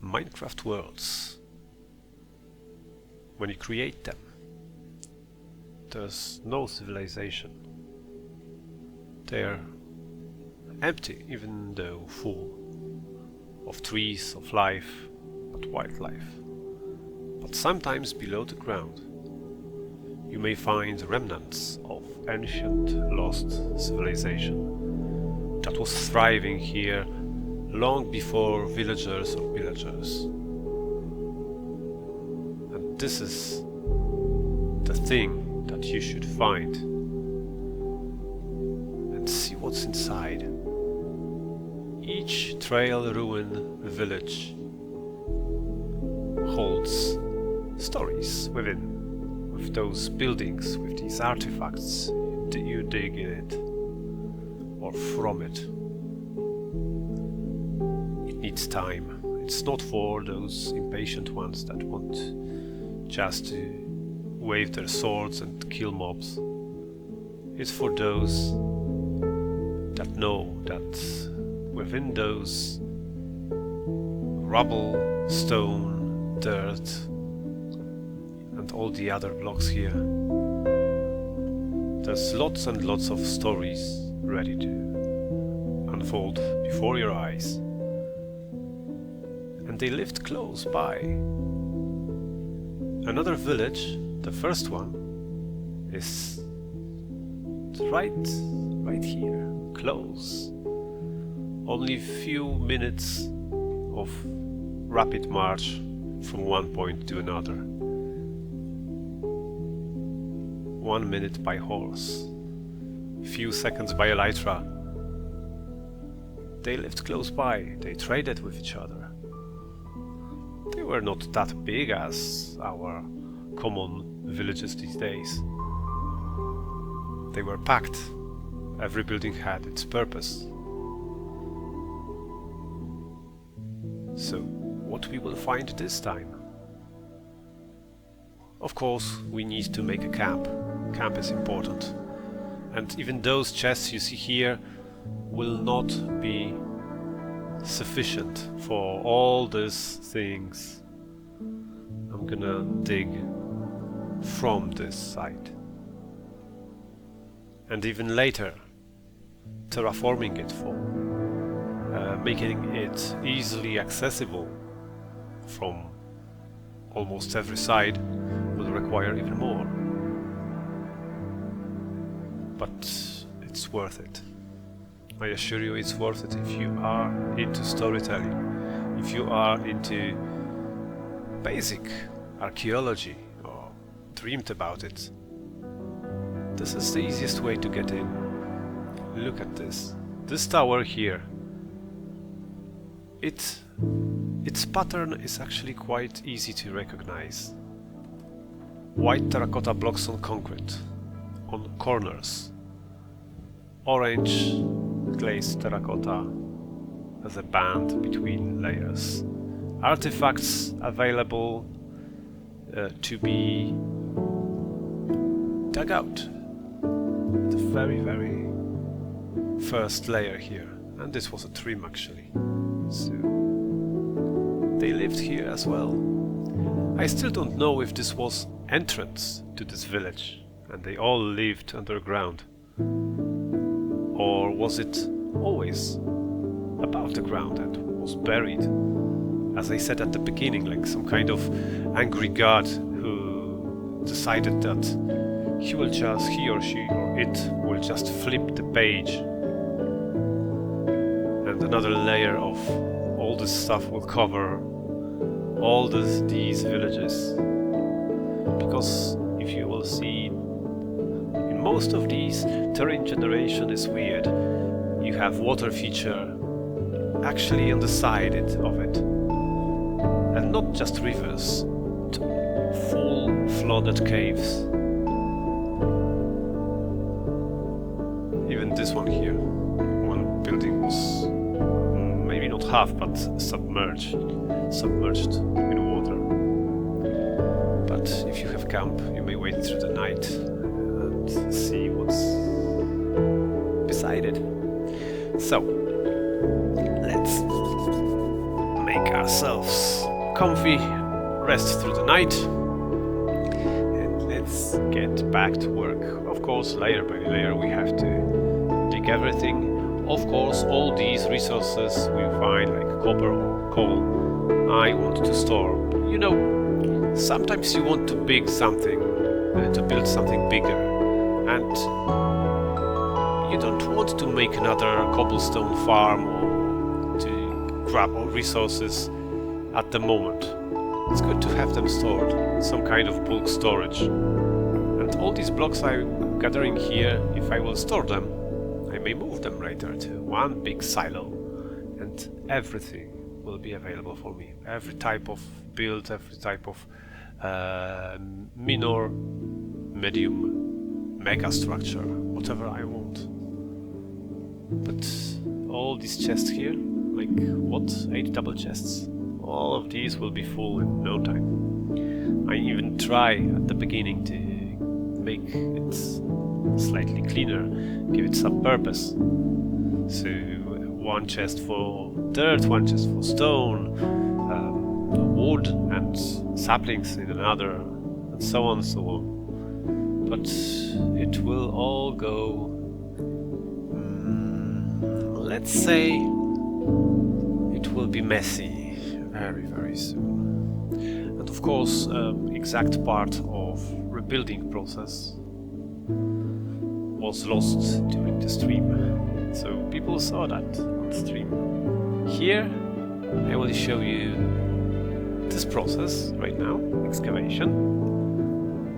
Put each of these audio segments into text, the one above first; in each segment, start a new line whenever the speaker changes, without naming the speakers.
Minecraft worlds, when you create them, there's no civilization. They're empty, even though full of trees, of life, but wildlife. But sometimes below the ground you may find remnants of ancient lost civilization that was thriving here long before villagers or pillagers. And this is the thing that you should find and see what's inside. Each trail ruin village holds stories within, with those buildings, with these artifacts that you dig in it or from it. It needs time. It's not for those impatient ones that want just to wave their swords and kill mobs. It's for those that know that within those rubble, stone, dirt and all the other blocks here, there's lots and lots of stories ready to unfold before your eyes. And they lived close by. Another village, the first one, is right here, close. Only few minutes of rapid march from one point to another. 1 minute by horse, few seconds by elytra. They lived close by, they traded with each other. They were not that big as our common villages these days. They were packed. Every building had its purpose. So, what we will find this time? Of course, we need to make a camp. Camp is important. And even those chests you see here will not be sufficient for all these things I'm gonna dig from this site. And even later, terraforming it for making it easily accessible from almost every side will require even more. But it's worth it. I assure you it's worth it if you are into storytelling, if you are into basic archeology or dreamed about it. This is the easiest way to get in. Look at this. This tower here. Its pattern is actually quite easy to recognize. White terracotta blocks on concrete, on corners. Orange glazed terracotta as a band between layers. Artifacts available to be dug out. The very, very first layer here. And this was a trim actually. So they lived here as well. I still don't know if this was entrance to this village and they all lived underground. Or was it always above the ground and was buried? As I said at the beginning, like some kind of angry god who decided that he or she or it will just flip the page and another layer of all this stuff will cover all these villages. Because if you will see, in most of these, terrain generation is weird. You have water feature actually on the side of it. And not just rivers, full flooded caves. Even this one here, one building was maybe not half, but submerged in water. But if you have camp, you may wait through the night and see what's beside it. So, let's make our ourselves comfy, rest through the night, and let's get back to work. Of course, layer by layer we have to dig everything. Of course, all these resources we find, like copper or coal, I want to store. You know, sometimes you want to build something bigger, and you don't want to make another cobblestone farm or to grab all resources at the moment. It's good to have them stored in some kind of bulk storage. And all these blocks I'm gathering here, if I will store them, I may move them later to one big silo, and everything will be available for me. Every type of build, every type of minor, medium, mega structure, whatever I want. But all these chests here, like what? 8 double chests? All of these will be full in no time. I even try at the beginning to make it slightly cleaner, give it some purpose. So one chest for dirt, one chest for stone, wood and saplings in another, and so on and so on. But it will all go, let's say, it will be messy very, very soon. And of course, exact part of rebuilding process was lost during the stream. So people saw that on stream. Here I will show you this process right now, excavation,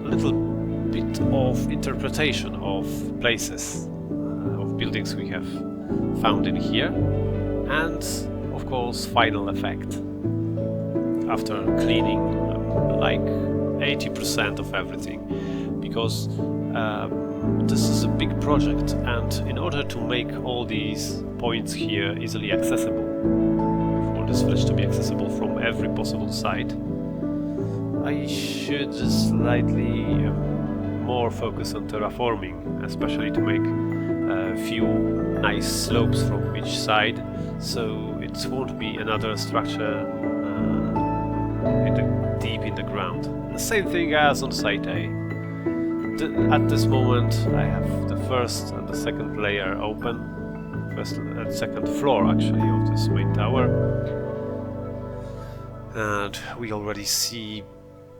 a little bit of interpretation of places, of buildings we have found in here, and of course final effect after cleaning like 80% of everything, because this is a big project, and in order to make all these points here easily accessible, for this village to be accessible from every possible side, I should slightly more focus on terraforming, especially to make a few nice slopes from each side, so it won't be another structure deep in the ground. The same thing as on site A. At this moment I have the first and the second layer open, first and second floor actually of this main tower, and we already see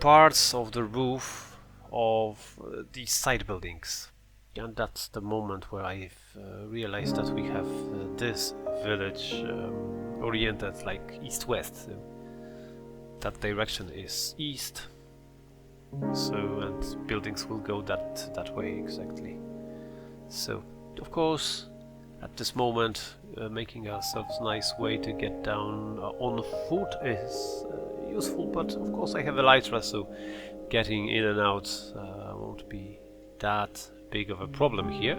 parts of the roof of these side buildings, and that's the moment where I've realized that we have this village oriented like east-west. That direction is east, so, and buildings will go that way exactly. So of course at this moment making ourselves nice way to get down on foot is useful, but of course I have elytra, so getting in and out won't be that big of a problem here.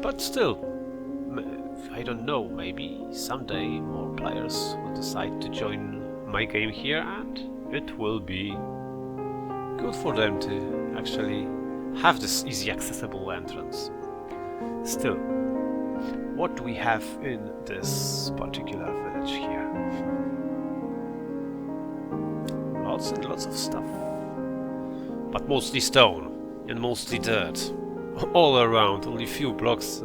But still, I don't know, maybe someday more players will decide to join my game here, and it will be good for them to actually have this easy accessible entrance. Still, what do we have in this particular village here? Lots and lots of stuff, but mostly stone and mostly dirt all around. Only few blocks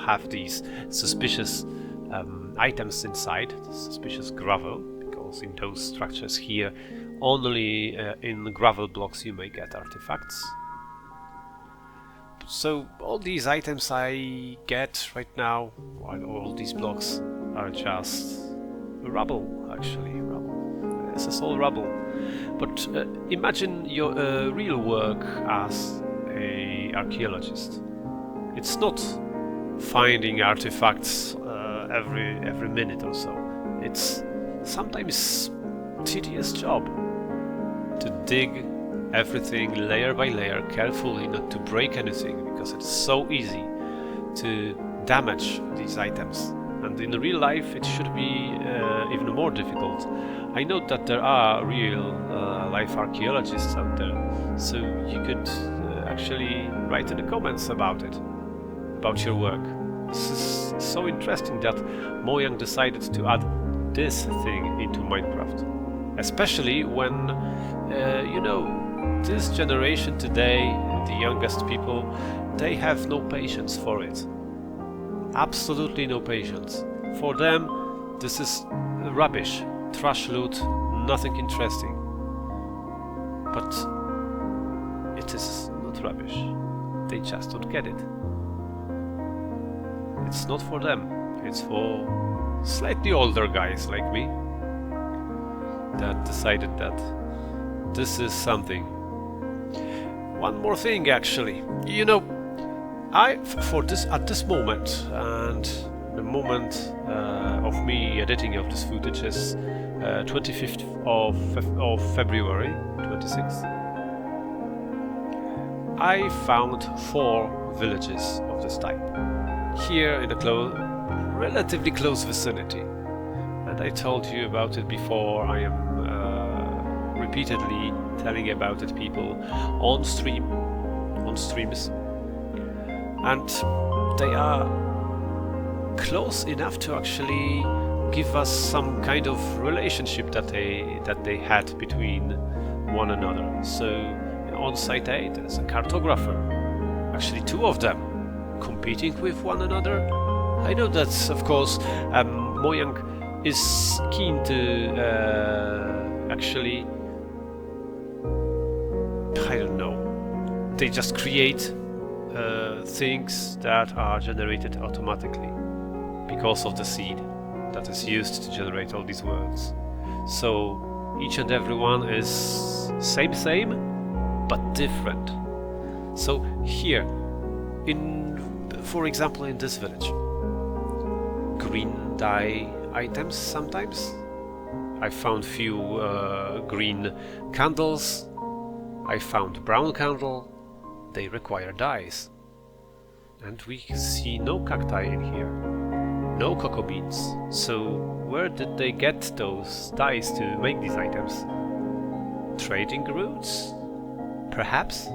have these suspicious items inside, suspicious gravel, because in those structures here only in gravel blocks you may get artifacts. So all these items I get right now, while all these blocks are just rubble, actually rubble. This is all rubble. But imagine your real work as an archaeologist. It's not finding artifacts every minute or so. It's sometimes tedious job to dig everything layer by layer carefully, not to break anything, because it's so easy to damage these items. And in real life it should be even more difficult. I know that there are real life archaeologists out there, so you could actually write in the comments about it, about your work. This is so interesting that Mojang decided to add this thing into Minecraft. Especially when, you know, this generation today, the youngest people, they have no patience for it. Absolutely no patience. For them, this is rubbish, trash loot, nothing interesting. But it is not rubbish. They just don't get it. It's not for them. It's for slightly older guys like me that decided that this is something. One more thing, actually. You know, at this moment, and the moment of me editing of this footage is 25th of February 26th. I found 4 villages of this type here in the relatively close vicinity, and I told you about it before. I am repeatedly telling about it people on streams, and they are close enough to actually give us some kind of relationship that they had between one another. So on site A there's a cartographer, actually 2 of them, competing with one another. I know that, of course, Mojang is keen to actually, I don't know, they just create things that are generated automatically because of the seed that is used to generate all these words. So each and every one is same, but different. So here, for example, in this village, green dye items sometimes. I found few green candles. I found brown candle. They require dyes. And we see no cacti in here. No cocoa beans. So where did they get those dyes to make these items? Trading routes? Perhaps?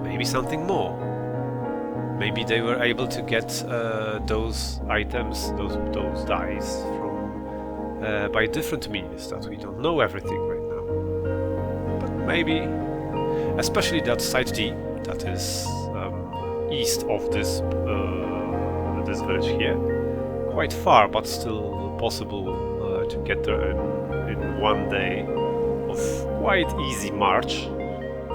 Maybe something more. Maybe they were able to get those items, those dyes from by different means that we don't know everything right now. But maybe, especially that site D, that is east of this village here, quite far, but still possible to get there in one day of quite easy march,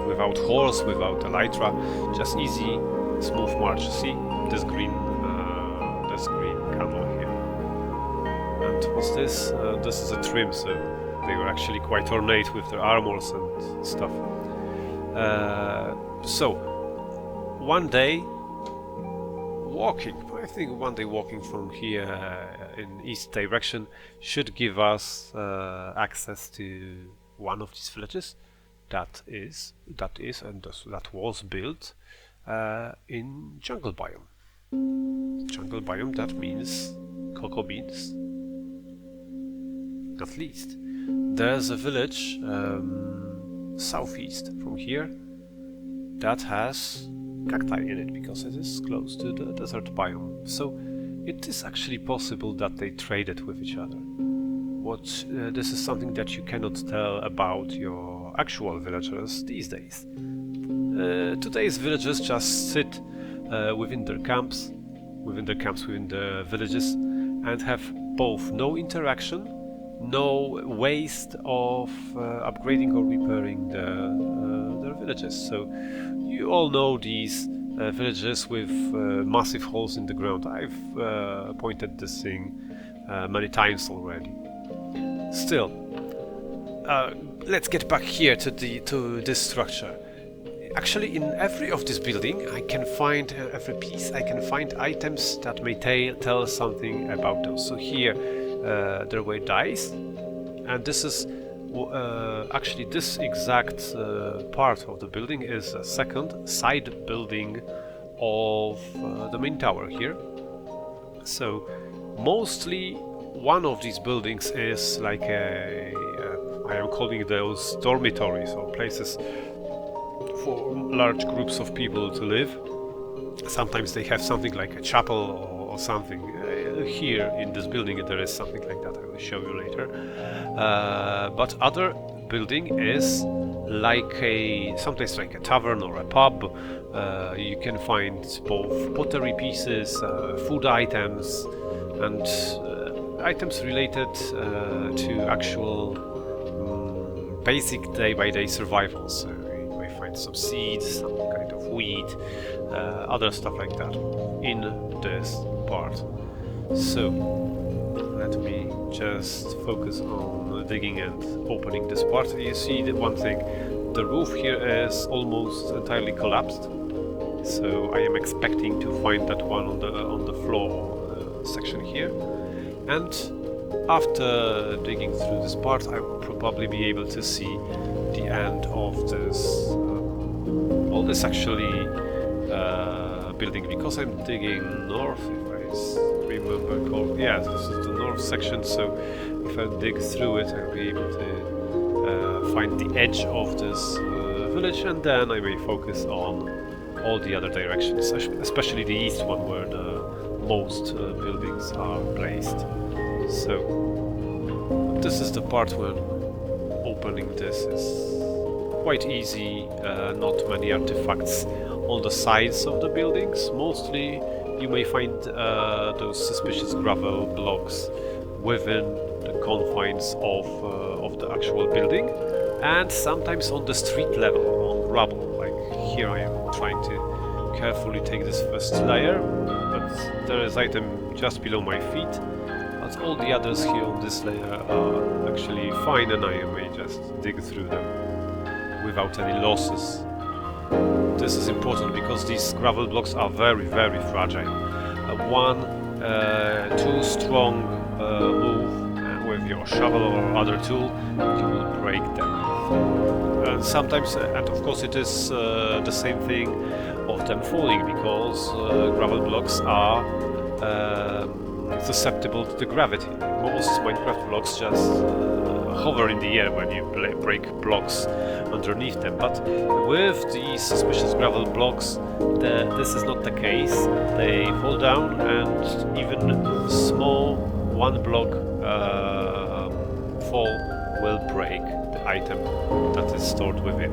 without horse, without elytra, just easy, smooth march. See this green candle here. And what's this? This is a trim, so they were actually quite ornate with their armors and stuff. So one day walking from here in east direction should give us access to one of these villages that was built in jungle biome. Jungle biome, that means cocoa beans. At least. There's a village southeast from here that has cacti in it because it is close to the desert biome. So it is actually possible that they traded with each other. This is something that you cannot tell about your actual villagers these days. Today's villagers just sit within their camps, within the villages, and have both no interaction, no waste of upgrading or repairing their villages. So you all know these villages with massive holes in the ground. I've pointed this thing many times already. Still, let's get back here to this structure. Actually, in every of this building, I can find every piece. I can find items that may tell something about those. So here, there were dyes, and this is actually this exact part of the building is a second side building of the main tower here. So mostly one of these buildings is like I am calling those dormitories, or places for large groups of people to live. Sometimes they have something like a chapel or something. Here in this building there is something like that, I will show you later. But other building is like sometimes like a tavern or a pub. You can find both pottery pieces, food items, and items related to actual basic day-by-day survival. So you may find some seeds, some kind of wheat, other stuff like that in this part. So let me just focus on digging and opening this part. You see the one thing, the roof here is almost entirely collapsed, so I am expecting to find that one on the floor section here. And after digging through this part, I will probably be able to see the end of this all this actually building, because I'm digging north, if I remember. Yeah, this is the north section, so if I dig through it, I'll be able to find the edge of this village, and then I may focus on all the other directions, especially the east one where the most buildings are placed. So this is the part when opening this is quite easy. Not many artifacts on the sides of the buildings. Mostly you may find those suspicious gravel blocks within the confines of the actual building, and sometimes on the street level, on rubble. Like here I am trying to carefully take this first layer, but there is item just below my feet. But all the others here on this layer are actually fine, and I may just dig through them without any losses. This is important because these gravel blocks are very, very fragile. One too strong move with your shovel or other tool, you will break them. Sometimes, and of course it is the same thing of them falling, because gravel blocks are susceptible to the gravity. Most Minecraft blocks just hover in the air when you break blocks underneath them, but with these suspicious gravel blocks this is not the case. They fall down, and even small one block fall will break the item that is stored within.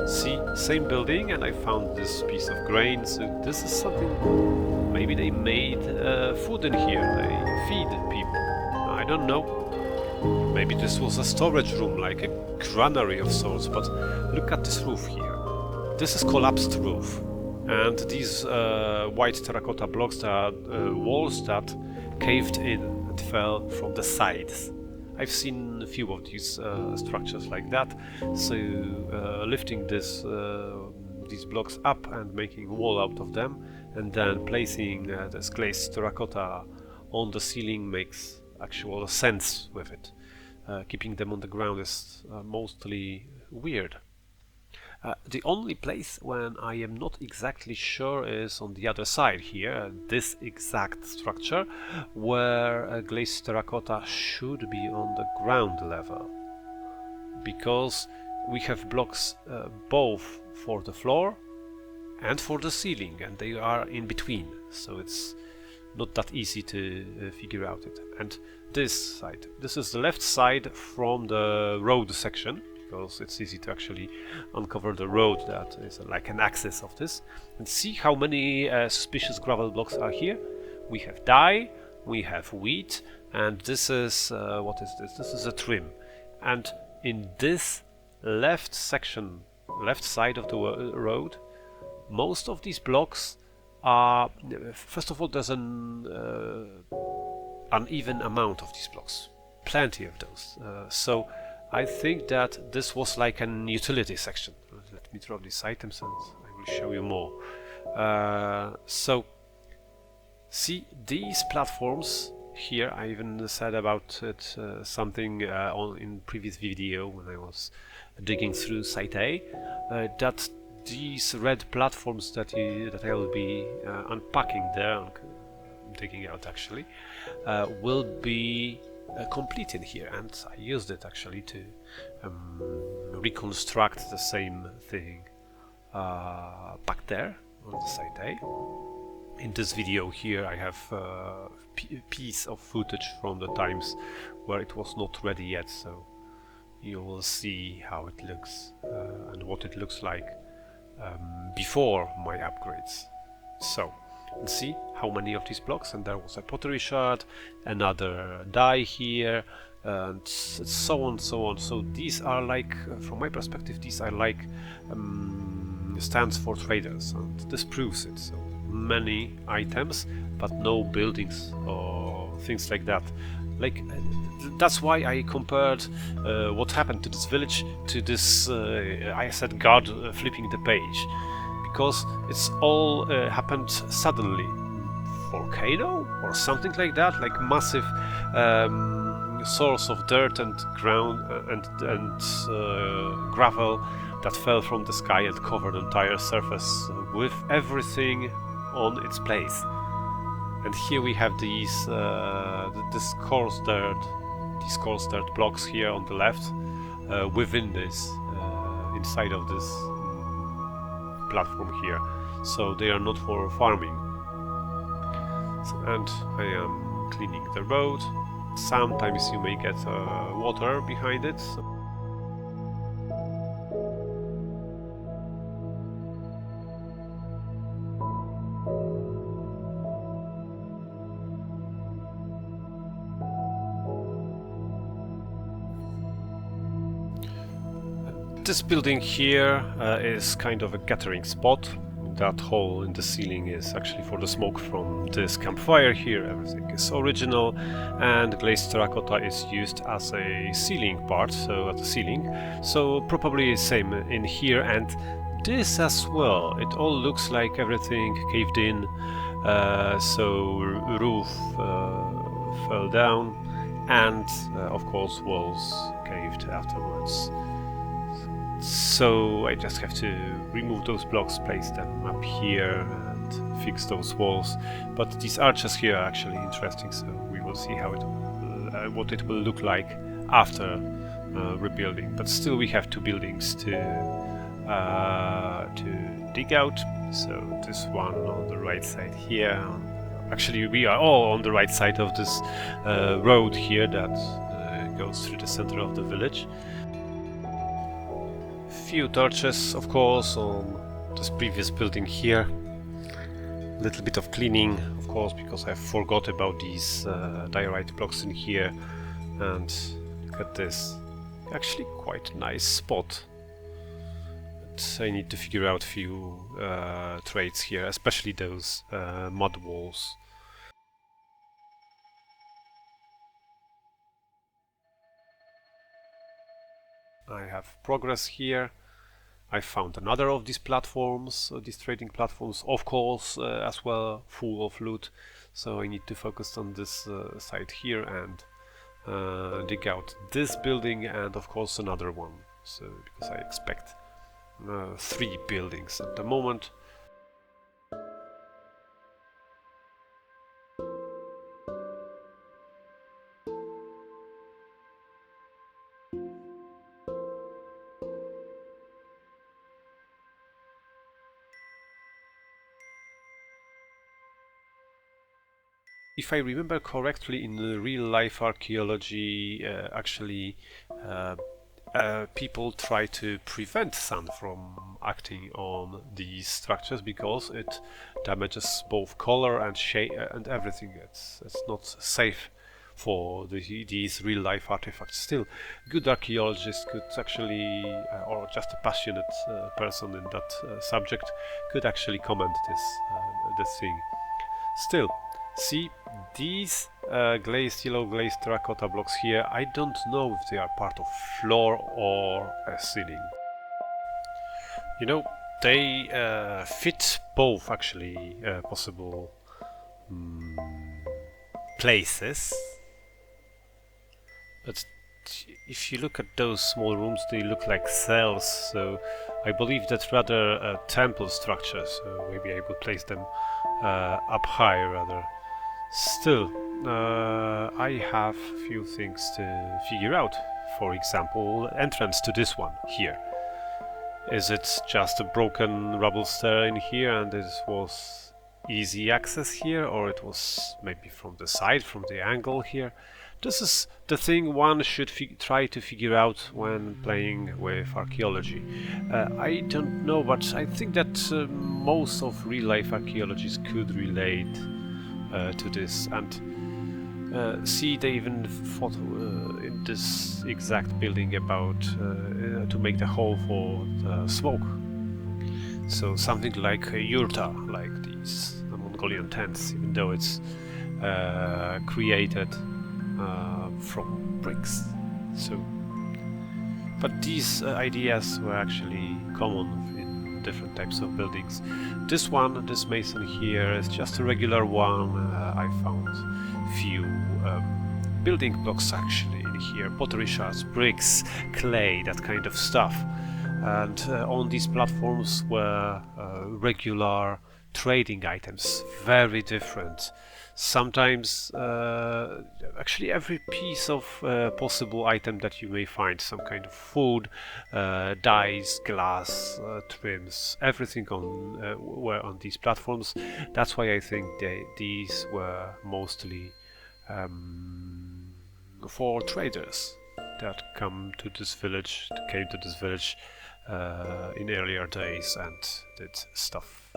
See, same building, and I found this piece of grain, so this is something. Maybe they made food in here, they feed people, I don't know. Maybe this was a storage room, like a granary of sorts, but look at this roof here. This is collapsed roof, and these white terracotta blocks are walls that caved in and fell from the sides. I've seen a few of these structures like that, so lifting these blocks up and making a wall out of them, and then placing this glazed terracotta on the ceiling makes actual sense with it. Keeping them on the ground is mostly weird. The only place when I am not exactly sure is on the other side here, this exact structure, where glazed terracotta should be on the ground level, because we have blocks both for the floor and for the ceiling, and they are in between, so it's not that easy to figure out it. And this side, this is the left side from the road section, because it's easy to actually uncover the road that is like an axis of this. And see how many suspicious gravel blocks are here. We have dye, we have wheat, and this is what is this? This is a trim. And in this left section, left side of the road, most of these blocks are, first of all, there's an uneven amount of these blocks, plenty of those. So I think that this was like an utility section. Let me drop these items and I will show you more. So see these platforms here. I even said about it something in previous video when I was digging through Site A, that these red platforms that I will be unpacking there, digging out actually, will be complete in here, and I used it actually to reconstruct the same thing back there on the Site A. In this video here I have a piece of footage from the times where it was not ready yet, so you will see how it looks and what it looks like before my upgrades. So let's see how many of these blocks, and there was a pottery shard, another die here, and so on, so on. So these are like, from my perspective, these are like stands for traders, and this proves it. So many items, but no buildings or things like that. Like that's why I compared what happened to this village to this I said God flipping the page, because it's all happened suddenly. Volcano or something like that, like massive source of dirt and ground and gravel that fell from the sky and covered the entire surface with everything on its place. And here we have these this coarse dirt, these coarse dirt blocks here on the left, within this, inside of this platform here. So they are not for farming. So, and I am cleaning the road. Sometimes you may get water behind it. So this building here is kind of a gathering spot. That hole in the ceiling is actually for the smoke from this campfire here. Everything is original, and glazed terracotta is used as a ceiling part, so at the ceiling. So probably same in here, and this as well. It all looks like everything caved in, so roof fell down, and of course walls caved afterwards. So I just have to remove those blocks, place them up here and fix those walls. But these arches here are actually interesting, so we will see how it what it will look like after rebuilding. But still we have two buildings to dig out. So this one on the right side here. Actually we are all on the right side of this road here that goes through the center of the village. Few torches, of course, on this previous building here. A little bit of cleaning, of course, because I forgot about these diorite blocks in here. And look at this, actually quite a nice spot. But I need to figure out a few traits here, especially those mud walls. I have progress here. I found another of these platforms, these trading platforms, of course, as well, full of loot. So I need to focus on this side here and dig out this building and, of course, another one. So because I expect 3 buildings at the moment. If I remember correctly, in real-life archaeology, actually people try to prevent sun from acting on these structures because it damages both color and shape and everything. It's not safe for these real-life artifacts. Still, good archaeologists could actually, or just a passionate person in that subject, could actually comment this thing. Still, see, these yellow glazed terracotta blocks here, I don't know if they are part of floor or a ceiling. You know, they fit both actually possible places. But if you look at those small rooms, they look like cells, so I believe that's rather a temple structure, so maybe I would place them up high rather. Still, I have few things to figure out. For example, entrance to this one here. Is it just a broken rubble stair in here and this was easy access here, or it was maybe from the side, from the angle here. This is the thing one should try to figure out when playing with archaeology. I don't know, but I think that most of real-life archaeologists could relate to this. And see, they even thought in this exact building about to make the hole for the smoke. So something like a yurta, like these Mongolian tents, even though it's created from bricks. So, but these ideas were actually common in different types of buildings. This one, this mason here, is just a regular one. I found few building blocks actually in here, pottery shards, bricks, clay, that kind of stuff. And on these platforms were regular trading items, very different. Sometimes actually every piece of possible item that you may find, some kind of food, dyes, glass, trims, everything were on these platforms. That's why I think these were mostly for traders that came to this village in earlier days and did stuff.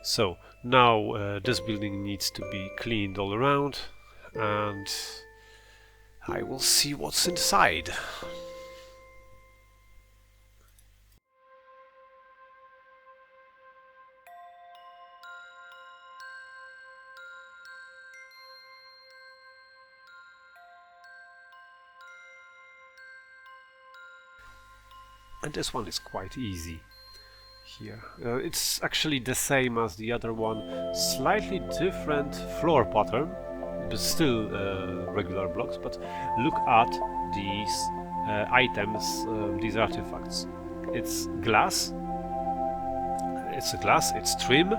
So now this building needs to be cleaned all around, and I will see what's inside. And this one is quite easy here. It's actually the same as the other one, slightly different floor pattern, but still regular blocks. But look at these items, these artifacts. It's glass, it's trim.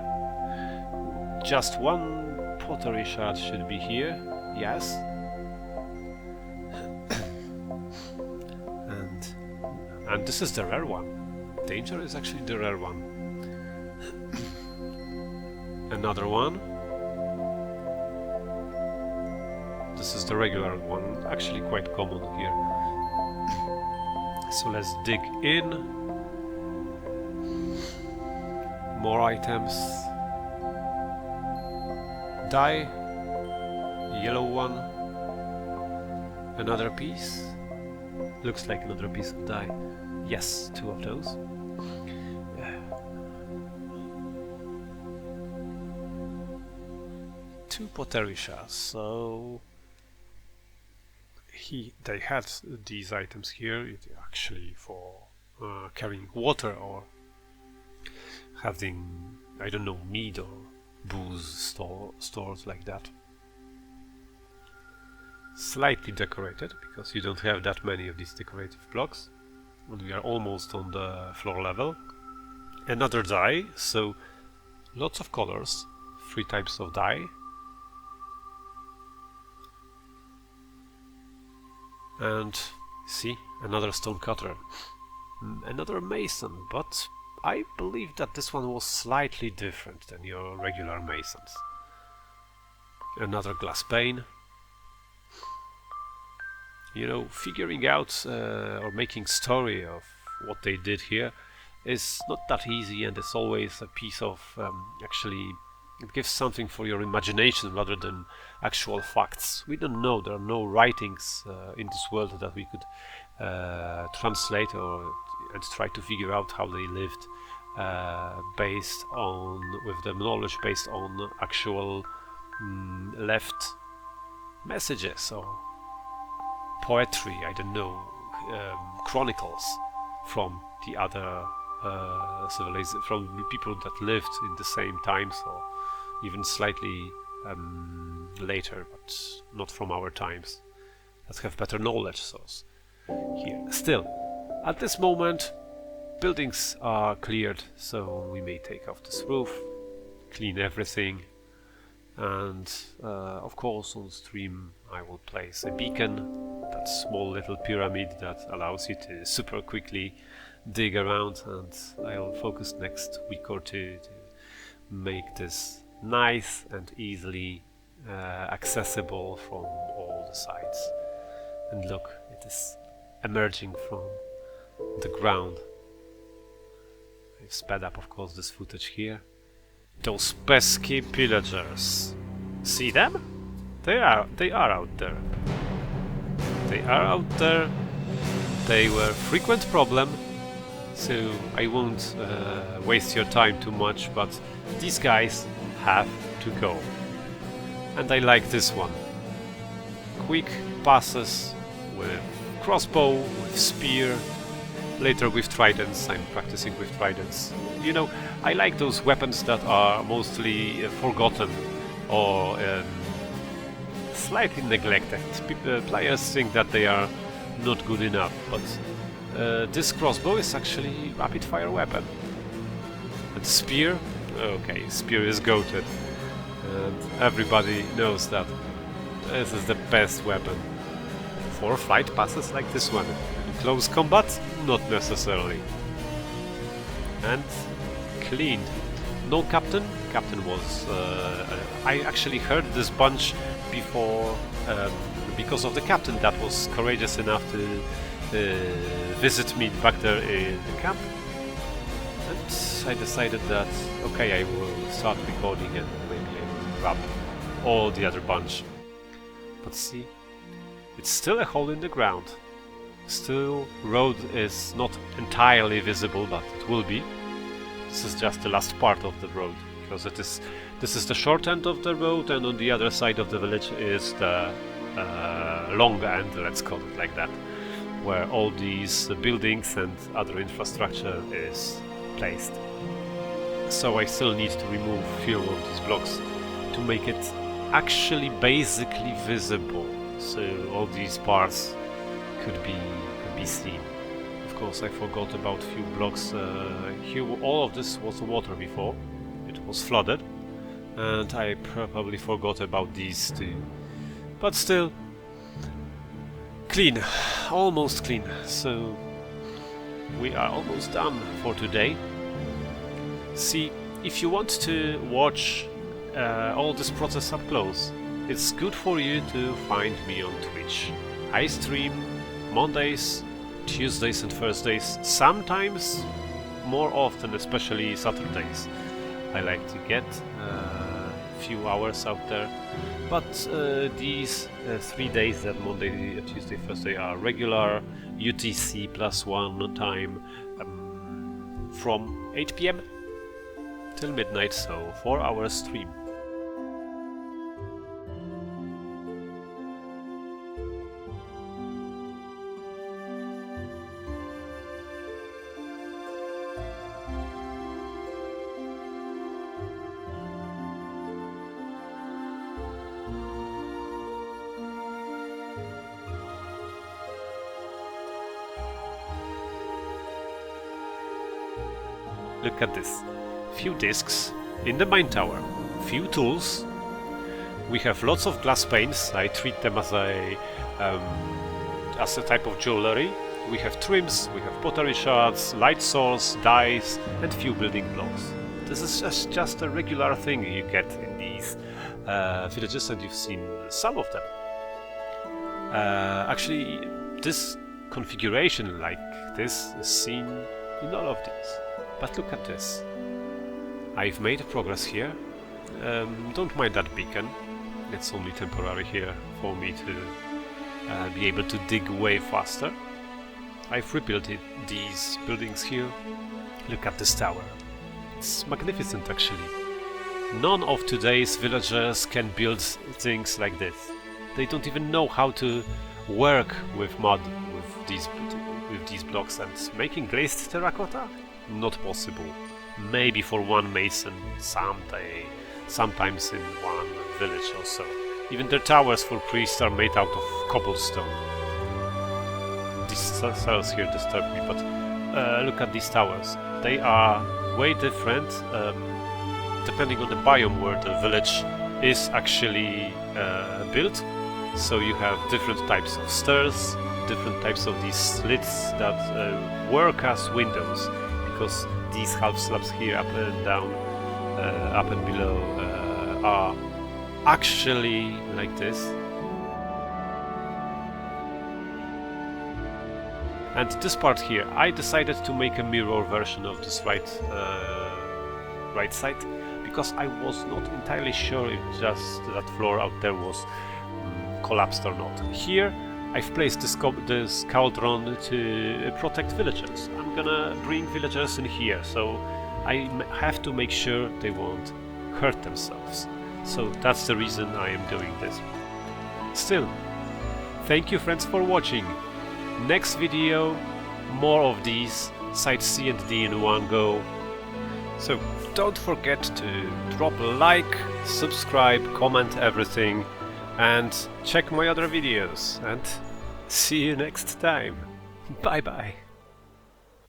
Just one pottery shard should be here, yes. And this is the rare one. Danger is actually the rare one. Another one. This is the regular one, actually quite common here. So let's dig in. More items. Dye. Yellow one. Another piece. Looks like another piece of dye. Yes, two of those. Two pottery shards. So they had these items here actually for carrying water or having, I don't know, meat or booze stores like that. Slightly decorated, because you don't have that many of these decorative blocks. And we are almost on the floor level. Another dye, so lots of colors, 3 types of dye. And see, another stone cutter. Another mason, but I believe that this one was slightly different than your regular masons. Another glass pane. You know, figuring out or making story of what they did here is not that easy, and it's always a piece of actually, it gives something for your imagination rather than actual facts. We don't know, there are no writings in this world that we could translate and try to figure out how they lived with the knowledge based on actual left messages or poetry, I don't know, chronicles from the other civilizations, from people that lived in the same times or even slightly later, but not from our times, that have better knowledge source here. Still, at this moment, buildings are cleared, so we may take off this roof, clean everything, and of course on stream I will place a beacon, that small little pyramid that allows you to super quickly dig around, and I'll focus next week or two to make this nice and easily accessible from all the sides. And look, it is emerging from the ground. I've sped up, of course, this footage here. Those pesky pillagers. See them? They are out there. They are out there. They were a frequent problem, so I won't waste your time too much, but these guys have to go. And I like this one. Quick passes with crossbow, with spear, later with tridents. I'm practicing with tridents. You know, I like those weapons that are mostly forgotten or slightly neglected. Players think that they are not good enough, but this crossbow is actually a rapid-fire weapon. And spear? Okay, spear is goated. And everybody knows that this is the best weapon. For flight passes like this one. In close combat? Not necessarily. And clean. No captain. Captain was... I actually heard this bunch before because of the captain that was courageous enough to visit me back there in the camp. And I decided that, okay, I will start recording and maybe I will grab all the other bunch. But see, it's still a hole in the ground. Still, road is not entirely visible, but it will be. This is just the last part of the road, because this is the short end of the road, and on the other side of the village is the long end, let's call it like that, where all these buildings and other infrastructure is placed. So I still need to remove a few of these blocks to make it actually basically visible, so all these parts could be seen. Of course, I forgot about a few blocks. Here, all of this was water before. It was flooded, and I probably forgot about these two. But still, clean, almost clean. So we are almost done for today. See, if you want to watch all this process up close, it's good for you to find me on Twitch. I stream Mondays, Tuesdays and Thursdays, sometimes more often, especially Saturdays. I like to get a few hours out there, but these 3 days, that Monday, Tuesday, Thursday, are regular UTC +1 time from 8 PM till midnight, so 4 hours stream. Look at this. Few discs in the mine tower, few tools. We have lots of glass panes. I treat them as a type of jewelry. We have trims, we have pottery shards, light source, dies, and few building blocks. This is just a regular thing you get in these villages, and you've seen some of them. Actually, this configuration like this is seen in all of these. But look at this. I've made progress here. Don't mind that beacon. It's only temporary here for me to be able to dig way faster. I've rebuilt these buildings here. Look at this tower. It's magnificent, actually. None of today's villagers can build things like this. They don't even know how to work with mud, with these blocks, and making glazed terracotta? Not possible. Maybe for one mason someday, sometimes in one village or so. Even their towers for priests are made out of cobblestone. These cells here disturb me, but look at these towers. They are way different depending on the biome where the village is actually built. So you have different types of stairs, different types of these slits that work as windows, because these half slabs here, up and down, up and below, are actually like this. And this part here, I decided to make a mirror version of this right side, because I was not entirely sure if just that floor out there was collapsed or not. Here I've placed this cauldron to protect villagers. I'm gonna bring villagers in here, so I have to make sure they won't hurt themselves. So that's the reason I am doing this. Still, thank you friends for watching. Next video, more of these site C and D in one go. So don't forget to drop a like, subscribe, comment everything, and check my other videos, and see you next time. Bye bye.